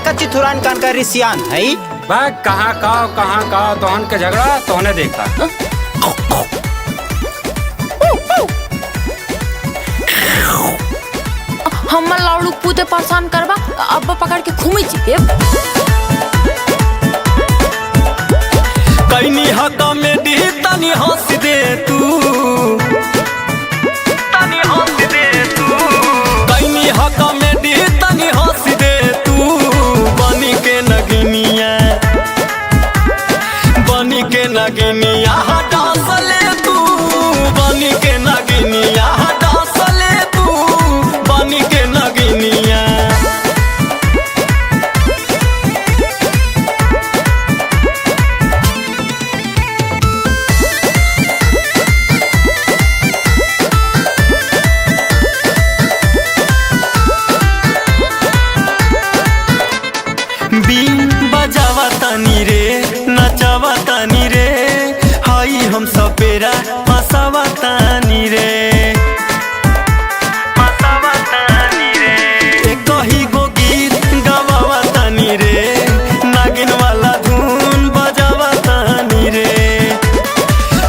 देखा चिथुरान कान का रिसियान है भाई कहाँ का तोहन के झगड़ा तोहने देखा। हमर लाड़ू पूते परेशान करबा अब पकड़ के घूमी छी कैनी हक में दी तनी हंस दे तू कैनी हक में दी तनी हंस दे तू बनी के नगिनिया डांस ले तू बनी के नगिनिया डांस ले तू बनी के नगिनिया। बीन बजावा तानी रे नचावा तानी रे हाई हम सपेरा फसावा तानी रे एक ही गो गीत गवावा तानी रे नागिन वाला धुन बजावा तानी रे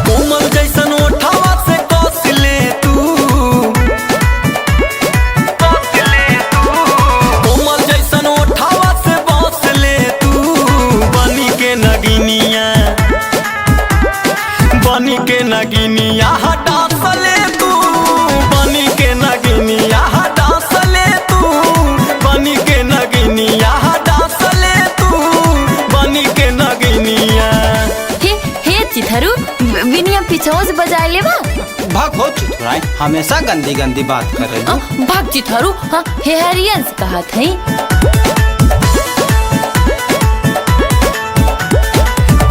कोमल जैसन ओठावा से कस ले तू कोमल जैसन ओठावा से बस ले तू बनी के नगिनिया डांस ले तू बनी के नगिनिया डांस ले तू बनी के नगिनिया डांस ले तू बनी के नगिनिया। हे चिथरू बिनिया पीछे से बजाए ले भाग हो चिथुरान, हमेशा गंदी गंदी बात कर रही। भाग चिथरू हे हरियंस कहा थई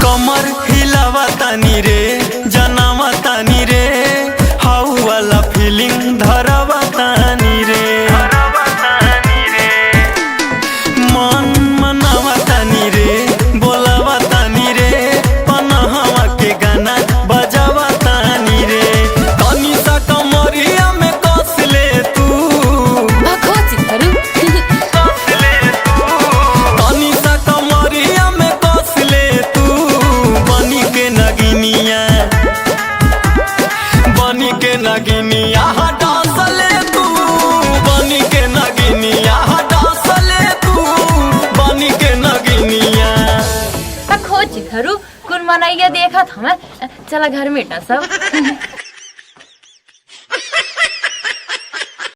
कमर हिलावा तानी रे जनावा तानी रे हाउ वाला फीलिंग धरावा तानी रे मन मनावा तानी रे बोलावा तानी रे पनहवा के गाना बजावा तानी रे तनी सा कमरिया में कस ले तू भाग हो चिथरू तनी सा कमरिया में कस ले तू बनी के नगिनिया डांस ले तू बनी के नगिनिया डांस ले तू बनी के नगिनिया। खो चिथरू कुन मनाइया देखा था मैं चला घर में सब